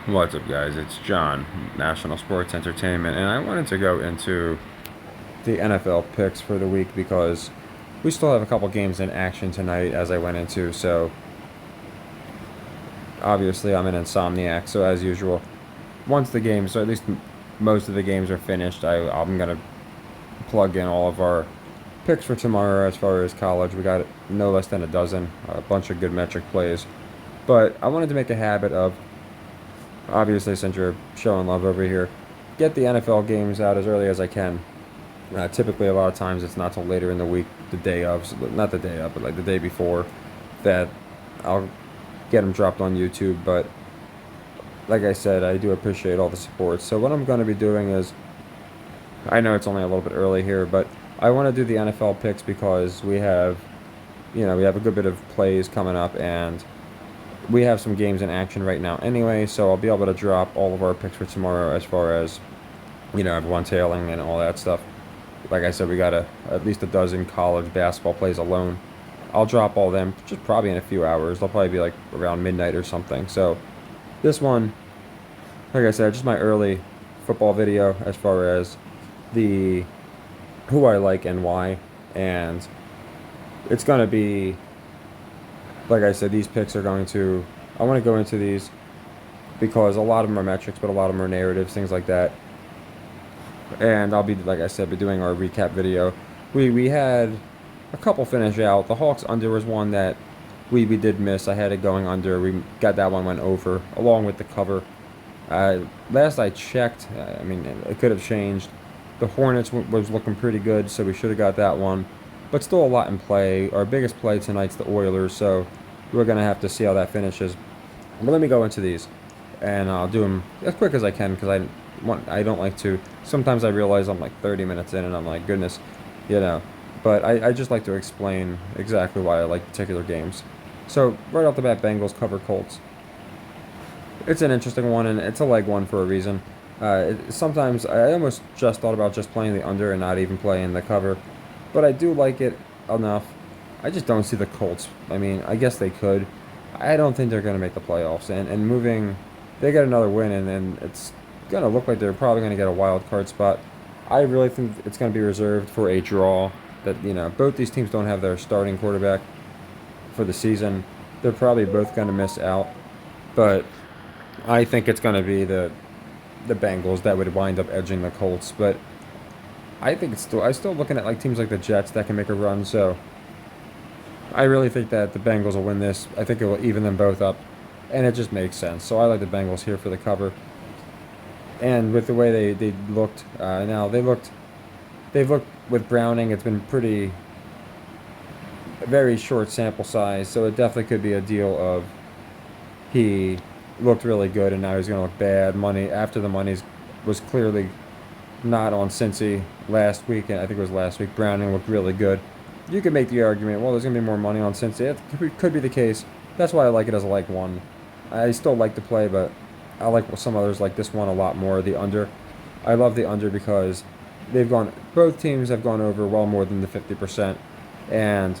What's up, guys? It's John, National Sports Entertainment, and I wanted to go into the NFL picks for the week because we still have a couple games in action tonight, as I went into. So, obviously, I'm an insomniac, so as usual, once the games, or at least most of the games are finished, I'm going to plug in all of our picks for tomorrow as far as college. We got no less than a dozen, a bunch of good metric plays. But I wanted to make a habit of, obviously, since you're showing love over here, get the NFL games out as early as I can. Typically, a lot of times it's not till later in the week, the day of, so not the day of, but like the day before, that I'll get them dropped on YouTube. But like I said, I do appreciate all the support. So what I'm going to be doing is, I know it's only a little bit early here, but I want to do the NFL picks because we have a good bit of plays coming up, and we have some games in action right now anyway, so I'll be able to drop all of our picks for tomorrow as far as, everyone tailing and all that stuff. Like I said, we got at least a dozen college basketball plays alone. I'll drop all them just probably in a few hours. They'll probably be like around midnight or something. So this one, like I said, just my early football video as far as the who I like and why. And it's going to be, like I said, these picks are going to, I want to go into these because a lot of them are metrics, but a lot of them are narratives, things like that. And I'll be, like I said, be doing our recap video. We had a couple finish out. The Hawks under was one that we did miss. I had it going under. We got that one, went over, along with the cover. Last I checked, I mean, it could have changed. The Hornets was looking pretty good, so we should have got that one. But still a lot in play. Our biggest play tonight's the Oilers, so we're going to have to see how that finishes. But let me go into these, and I'll do them as quick as I can because I don't like to. Sometimes I realize I'm like 30 minutes in, and I'm like, goodness, you know. But I just like to explain exactly why I like particular games. So right off the bat, Bengals cover Colts. It's an interesting one, and it's a leg one for a reason. Sometimes I almost just thought about just playing the under and not even playing the cover, but I do like it enough. I just don't see the Colts. I mean, I guess they could. I don't think they're going to make the playoffs, and moving, they get another win, and then it's going to look like they're probably going to get a wild card spot. I really think it's going to be reserved for a draw. That both these teams don't have their starting quarterback for the season. They're probably both going to miss out, but I think it's going to be the Bengals that would wind up edging the Colts. But I think I'm still looking at like teams like the Jets that can make a run. So I really think that the Bengals will win this. I think it will even them both up, and it just makes sense. So I like the Bengals here for the cover. And with the way they looked, now they've looked with Browning. It's been very short sample size, so it definitely could be a deal of he looked really good and now he's going to look bad. Money after the money was clearly not on Cincy last week, and I think it was last week. Browning looked really good. You could make the argument, well, there's going to be more money on Cincy. It could be the case. That's why I like it as a like one. I still like to play, but I like some others like this one a lot more. The under, I love the under because both teams have gone over well more than the 50%, and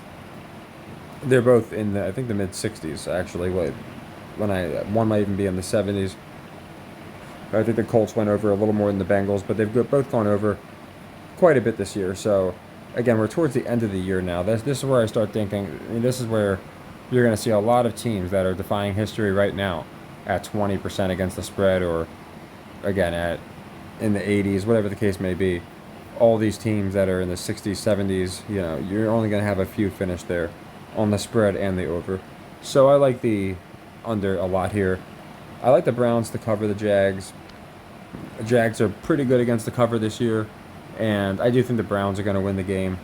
they're both in I think the mid 60s actually. One might even be in the 70s. I think the Colts went over a little more than the Bengals, but they've both gone over quite a bit this year. So again, we're towards the end of the year now. This is where I start thinking. I mean, this is where you're going to see a lot of teams that are defying history right now at 20% against the spread, or again in the 80s, whatever the case may be. All these teams that are in the 60s, 70s, you're only going to have a few finish there on the spread and the over. So I like the under a lot here. I like the Browns to cover the Jags. The Jags are pretty good against the cover this year, and I do think the Browns are going to win the game.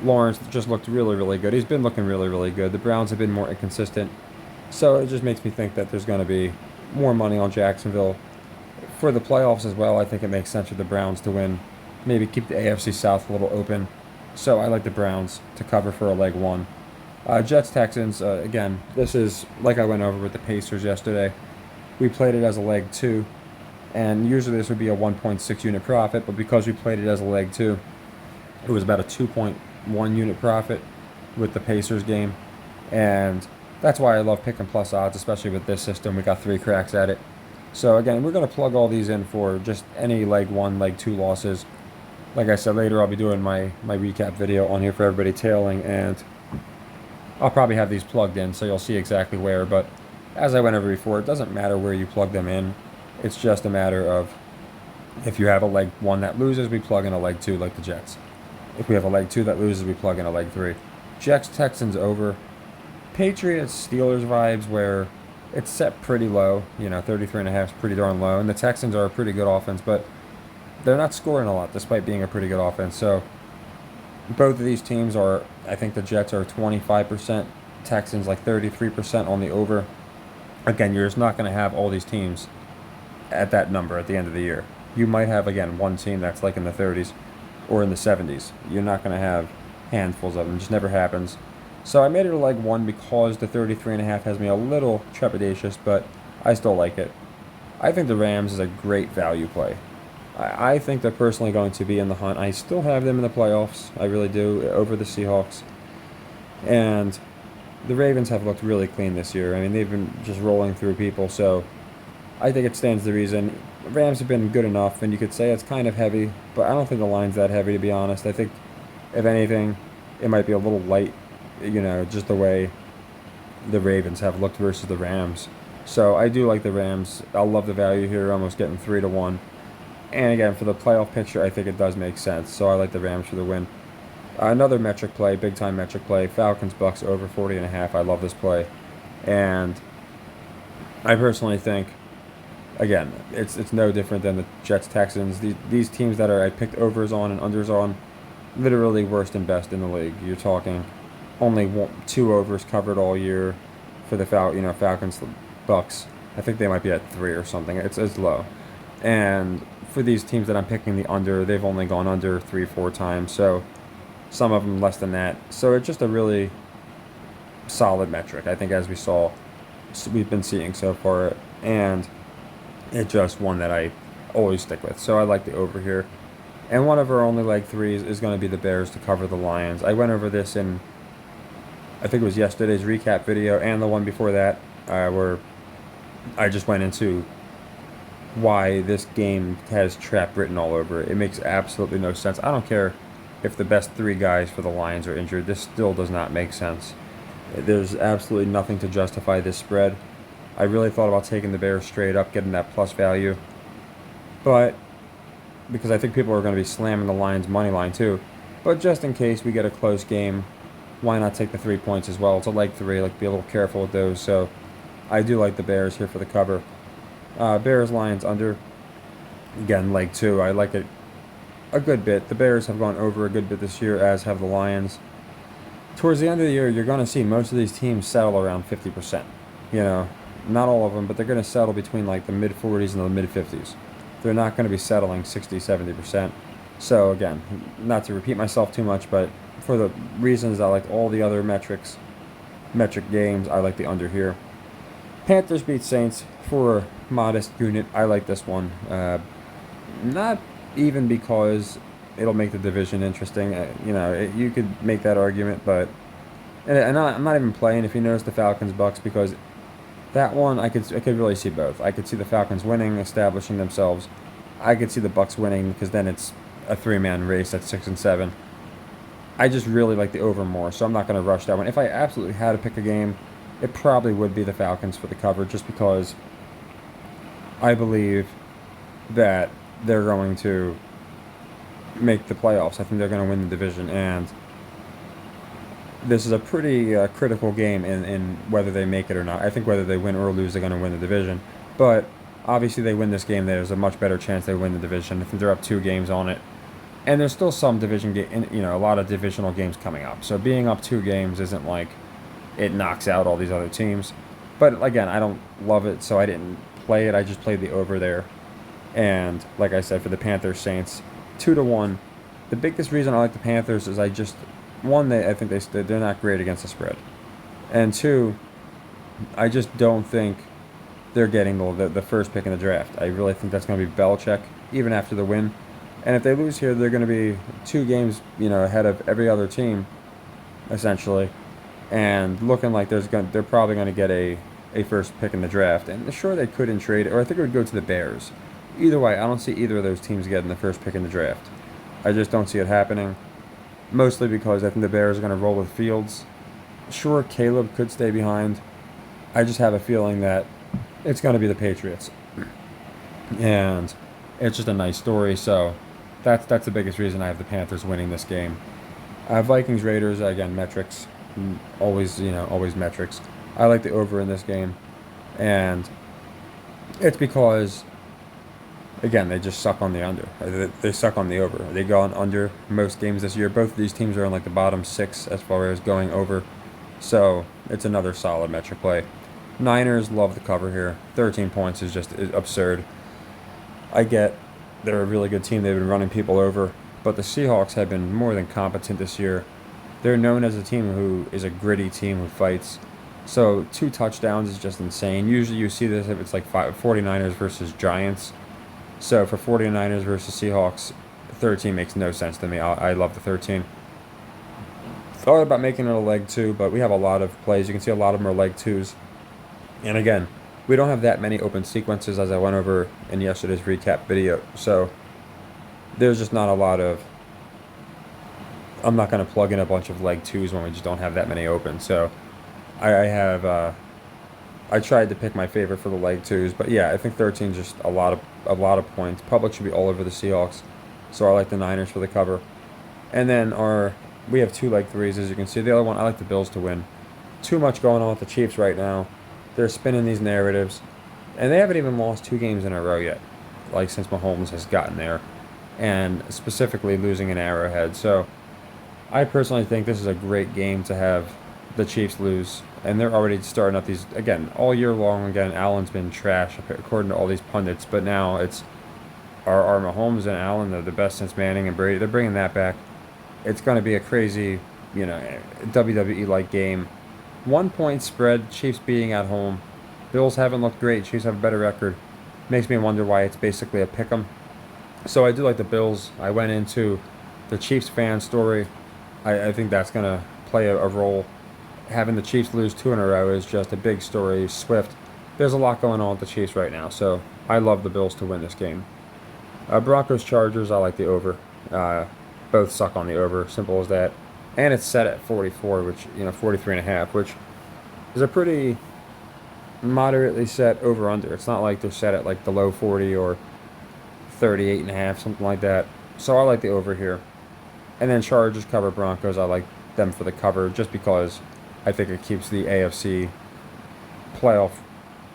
Lawrence just looked really, really good. He's been looking really, really good. The Browns have been more inconsistent, so it just makes me think that there's going to be more money on Jacksonville. For the playoffs as well, I think it makes sense for the Browns to win. Maybe keep the AFC South a little open. So I like the Browns to cover for a leg one. Jets Texans, again, this is like I went over with the Pacers yesterday. We played it as a leg two, and usually this would be a 1.6 unit profit, but because we played it as a leg two, it was about a 2.1 unit profit with the Pacers game, and that's why I love picking plus odds, especially with this system. We got 3 cracks at it. So again, we're going to plug all these in for just any leg 1, leg 2 losses. Like I said, later I'll be doing my recap video on here for everybody tailing, and I'll probably have these plugged in so you'll see exactly where. But as I went over before, it doesn't matter where you plug them in. It's just a matter of if you have a leg 1 that loses, we plug in a leg 2 like the Jets. If we have a leg 2 that loses, we plug in a leg 3. Jets, Texans over. Patriots, Steelers vibes where it's set pretty low. 33.5 is pretty darn low. And the Texans are a pretty good offense, but they're not scoring a lot despite being a pretty good offense. So both of these teams are, I think the Jets are 25%, Texans like 33% on the over. Again, you're just not going to have all these teams at that number at the end of the year. You might have, again, one team that's like in the 30s or in the 70s. You're not going to have handfuls of them. It just never happens. So I made it a leg 1 because the 33.5 has me a little trepidatious, but I still like it. I think the Rams is a great value play. I think they're personally going to be in the hunt. I still have them in the playoffs. I really do, over the Seahawks. And the Ravens have looked really clean this year. I mean, they've been just rolling through people, so I think it stands to reason. Rams have been good enough, and you could say it's kind of heavy, but I don't think the line's that heavy, to be honest. I think, if anything, it might be a little light, just the way the Ravens have looked versus the Rams. So I do like the Rams. I love the value here, almost getting 3-1. And again, for the playoff picture, I think it does make sense. So I like the Rams for the win. Another metric play, big-time metric play, Falcons-Bucks over 40.5. I love this play. And I personally think, again, it's no different than the Jets-Texans. These teams that I picked overs on and unders on, literally worst and best in the league. You're talking only 2 overs covered all year for the Falcons-Bucks. I think they might be at 3 or something. It's low. And for these teams that I'm picking the under, they've only gone under 3-4 times, so some of them less than that. So it's just a really solid metric, I think, as we've been seeing so far, and it's just one that I always stick with. So I like the over here. And one of our only leg 3s is going to be the Bears to cover the Lions. I went over this in, I think it was yesterday's recap video and the one before that, where I just went into why this game has trap written all over it. It makes absolutely no sense. I don't care if the best 3 guys for the Lions are injured. This still does not make sense. There's absolutely nothing to justify this spread. I really thought about taking the Bears straight up, getting that plus value. But, because I think people are going to be slamming the Lions money line too. But just in case we get a close game, why not take the 3 points as well? It's a leg 3, be a little careful with those. So I do like the Bears here for the cover. Bears, Lions under. Again, leg 2. I like it a good bit. The Bears have gone over a good bit this year, as have the Lions. Towards the end of the year, you're going to see most of these teams settle around 50%. Not all of them, but they're going to settle between the mid-40s and the mid-50s. They're not going to be settling 60, 70%. So again, not to repeat myself too much, but for the reasons I like all the other metric games, I like the under here. Panthers beat Saints for a modest unit. I like this one. Not even because it'll make the division interesting. You could make that argument, but I'm not even playing, if you notice, the Falcons-Bucks, because that one I could really see both. I could see the Falcons winning, establishing themselves. I could see the Bucks winning, because then it's a 3-man race at 6 and 7. I just really like the over more, so I'm not going to rush that one. If I absolutely had to pick a game, it probably would be the Falcons for the cover, just because I believe that they're going to make the playoffs. I think they're going to win the division, and this is a pretty critical game in whether they make it or not. I think whether they win or lose, they're going to win the division. But obviously they win this game, there's a much better chance they win the division. I think they're up 2 games on it. And there's still some a lot of divisional games coming up. So being up 2 games isn't like it knocks out all these other teams. But again, I don't love it, so I didn't play it. I just played the over there. And like I said, for the Panthers Saints, 2-1. The biggest reason I like the Panthers is I think they're not great against the spread. And 2, I just don't think they're getting the first pick in the draft. I really think that's going to be Belichick, even after the win. And if they lose here, they're going to be 2 games, ahead of every other team, essentially. And looking like they're probably going to get a a first pick in the draft. And sure, they couldn't trade, or I think it would go to the Bears. Either way, I don't see either of those teams getting the first pick in the draft. I just don't see it happening. Mostly because I think the Bears are going to roll with Fields. Sure, Caleb could stay behind. I just have a feeling that it's going to be the Patriots. And it's just a nice story. So that's the biggest reason I have the Panthers winning this game. Vikings Raiders, again, metrics. Always metrics. I like the over in this game. And it's because, again, they just suck on the under. They suck on the over. They go on under most games this year. Both of these teams are in like the bottom 6 as far as going over. So it's another solid metric play. Niners love the cover here. 13 points is just absurd. I get they're a really good team. They've been running people over. But the Seahawks have been more than competent this year. They're known as a team who is a gritty team who fights. So 2 touchdowns is just insane. Usually you see this if it's like 49ers versus Giants. So for 49ers versus Seahawks, 13 makes no sense to me. I love the 13. Thought about making it a leg 2, but we have a lot of plays. You can see a lot of them are leg 2s. And again, we don't have that many open sequences as I went over in yesterday's recap video. So there's just not a lot of... I'm not going to plug in a bunch of leg 2s when we just don't have that many open. So I tried to pick my favorite for the leg 2s, but yeah, I think 13 is just a lot of points. Public should be all over the Seahawks, so I like the Niners for the cover. And then we have 2 leg 3s, as you can see. The other one, I like the Bills to win. Too much going on with the Chiefs right now. They're spinning these narratives, and they haven't even lost 2 games in a row yet, like since Mahomes has gotten there, and specifically losing in Arrowhead. So I personally think this is a great game to have the Chiefs lose, and they're already starting up these, again, all year long. Again, Allen's been trash according to all these pundits, but now it's our Mahomes and Allen, they're the best since Manning and Brady. They're bringing that back. It's going to be a crazy, WWE-like game. 1 point spread, Chiefs beating at home. Bills haven't looked great. Chiefs have a better record. Makes me wonder why it's basically a pick 'em. So I do like the Bills. I went into the Chiefs fan story. I think that's going to play a role. Having the Chiefs lose 2 in a row is just a big story. Swift. There's a lot going on with the Chiefs right now, so I love the Bills to win this game. Broncos Chargers, I like the over. Both suck on the over, simple as that. And it's set at 44, 43.5, which is a pretty moderately set over-under. It's not like they're set at like the low 40 or 38.5, something like that. So I like the over here. And then Chargers cover Broncos. I like them for the cover just because I think it keeps the AFC playoff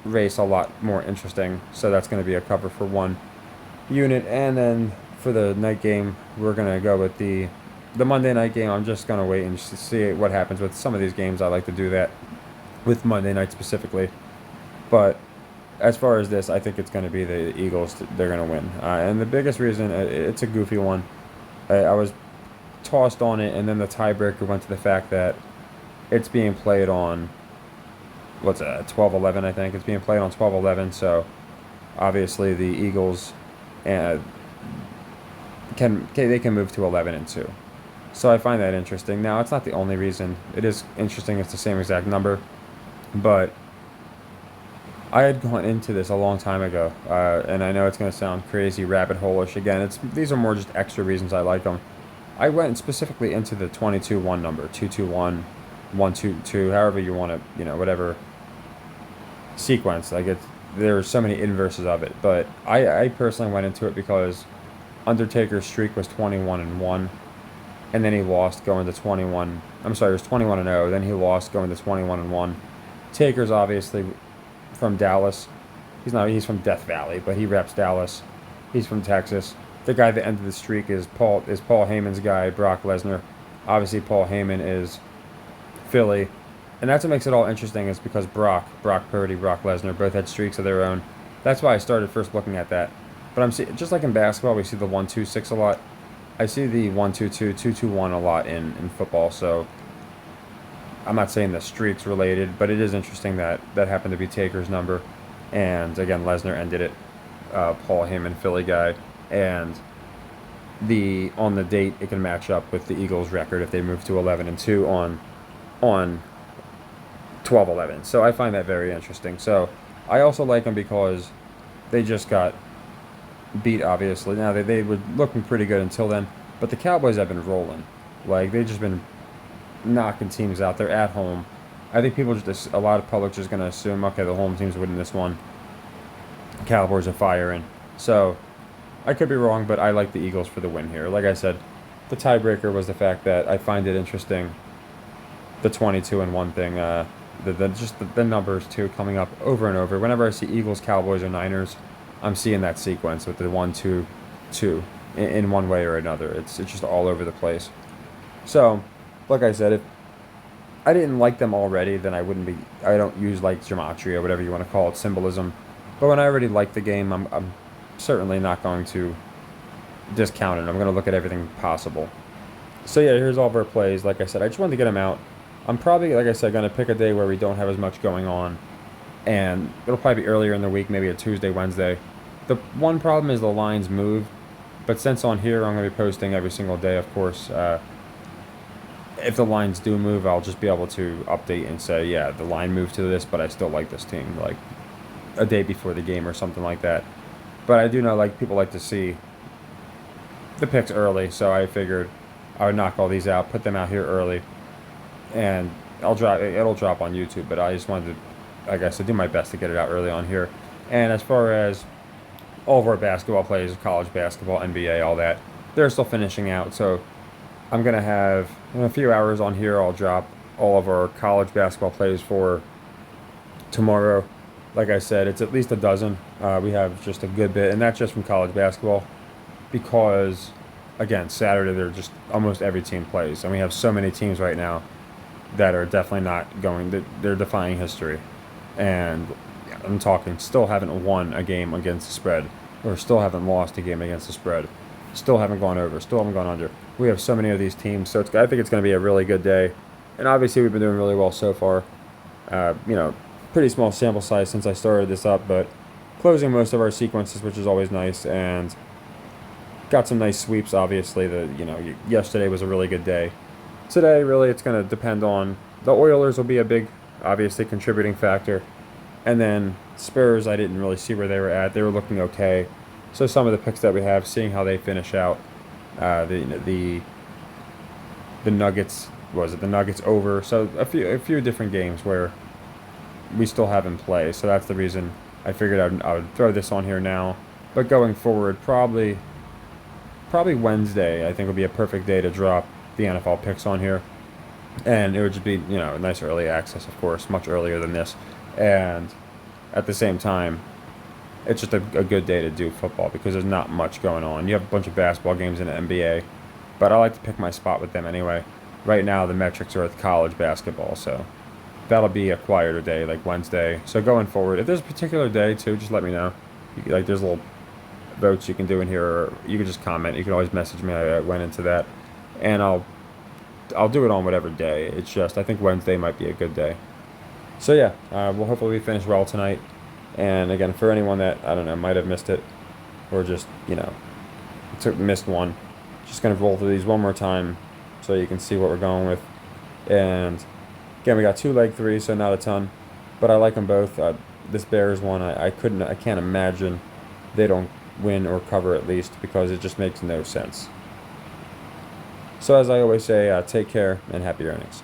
race a lot more interesting. So that's going to be a cover for 1 unit. And then for the night game, we're going to go with the Monday night game. I'm just going to wait and see what happens with some of these games. I like to do that with Monday night specifically. But as far as this, I think it's going to be the Eagles. They're going to win. And the biggest reason, it's a goofy one. I was tossed on it, and then the tiebreaker went to the fact that it's being played on 12-11, I think. It's being played on 12-11, so obviously the Eagles can move to 11-2. So I find that interesting. Now, it's not the only reason. It is interesting. It's the same exact number, but I had gone into this a long time ago, and I know it's going to sound crazy, rabbit hole-ish. Again, these are more just extra reasons I like them. I went specifically into the 22-1 number, 2-2-1, 1-2-2, however you want to, whatever sequence. There's so many inverses of it, but I personally went into it because Undertaker's streak was 21-1, and then he lost going to 21. I'm sorry, it was 21-0. Then he lost going to 21-1. Taker's obviously from Dallas. He's from Death Valley, but he reps Dallas. He's from Texas. The guy that ended the streak is Paul Heyman's guy, Brock Lesnar. Obviously, Paul Heyman is Philly. And that's what makes it all interesting, is because Brock Purdy, Brock Lesnar both had streaks of their own. That's why I started first looking at that. But I'm seeing, just like in basketball, we see the 1-2-6 a lot. I see the 1-2-2, 2-2-1 a lot in football. So I'm not saying the streak's related, but it is interesting that happened to be Taker's number. And again, Lesnar ended it. Paul Heyman, Philly guy. And on the date, it can match up with the Eagles' record if they move to 11-2 on 12-11. So I find that very interesting. So I also like them because they just got beat, obviously. Now, they were looking pretty good until then, but the Cowboys have been rolling. Like, they've just been knocking teams out. They're at home. I think a lot of public just going to assume, okay, the home team's winning this one. Cowboys are firing. So I could be wrong, but I like the Eagles for the win here. Like I said, the tiebreaker was the fact that I find it interesting, the 22-1 thing, the numbers too coming up over and over. Whenever I see Eagles, Cowboys, or Niners, I'm seeing that sequence with the 1-2-2 in one way or another. It's just all over the place. So, like I said, if I didn't like them already, then I wouldn't be. I don't use like gematria, whatever you want to call it, symbolism. But when I already like the game, I'm certainly not going to discount it. I'm going to look at everything possible. So yeah, here's all of our plays. Like I said, I just wanted to get them out. I'm probably, like I said, going to pick a day where we don't have as much going on, and it'll probably be earlier in the week, maybe a Tuesday, Wednesday. The one problem is the lines move, but since on here I'm going to be posting every single day, of course. If the lines do move, I'll just be able to update and say, yeah, the line moved to this, but I still like this team, like a day before the game or something like that. But I do know, like, people like to see the picks early, so I figured I would knock all these out, put them out here early, and it'll drop on YouTube. But I just wanted to, like I said, do my best to get it out early on here. And as far as all of our basketball plays, college basketball, NBA, all that, they're still finishing out, so I'm going to have, in a few hours on here, I'll drop all of our college basketball plays for tomorrow. Like I said, it's at least a dozen. We have just a good bit, and that's just from college basketball because, again, Saturday, they're just almost every team plays. And we have so many teams right now that are definitely not going, they're defying history. And I'm talking, still haven't won a game against the spread, or still haven't lost a game against the spread. Still haven't gone over, still haven't gone under. We have so many of these teams, so I think it's going to be a really good day. And obviously, we've been doing really well so far. Pretty small sample size since I started this up, but closing most of our sequences, which is always nice, and got some nice sweeps. Obviously, yesterday was a really good day. Today, really, it's going to depend on the Oilers will be a big, obviously, contributing factor, and then Spurs. I didn't really see where they were at. They were looking okay. So some of the picks that we have, seeing how they finish out, the Nuggets, the Nuggets over? So a few different games where we still have in play. So that's the reason I figured I would throw this on here now. But going forward, probably Wednesday, I think would be a perfect day to drop the NFL picks on here, and it would just be a nice early access, of course, much earlier than this, and at the same time, it's just a good day to do football because there's not much going on. You have a bunch of basketball games in the NBA, but I like to pick my spot with them anyway. Right now, the metrics are with college basketball, so that'll be a quieter day, like Wednesday. So going forward, if there's a particular day, too, just let me know. There's little votes you can do in here, or you can just comment. You can always message me. I went into that, and I'll do it on whatever day. It's just, I think Wednesday might be a good day. So, yeah, we'll hopefully finish well tonight. And again, for anyone that, I don't know, might have missed it, or just, missed one, just going to roll through these one more time so you can see what we're going with. And again, we got 2 leg threes, so not a ton, but I like them both. This Bears one, I can't imagine they don't win or cover at least, because it just makes no sense. So as I always say, take care and happy earnings.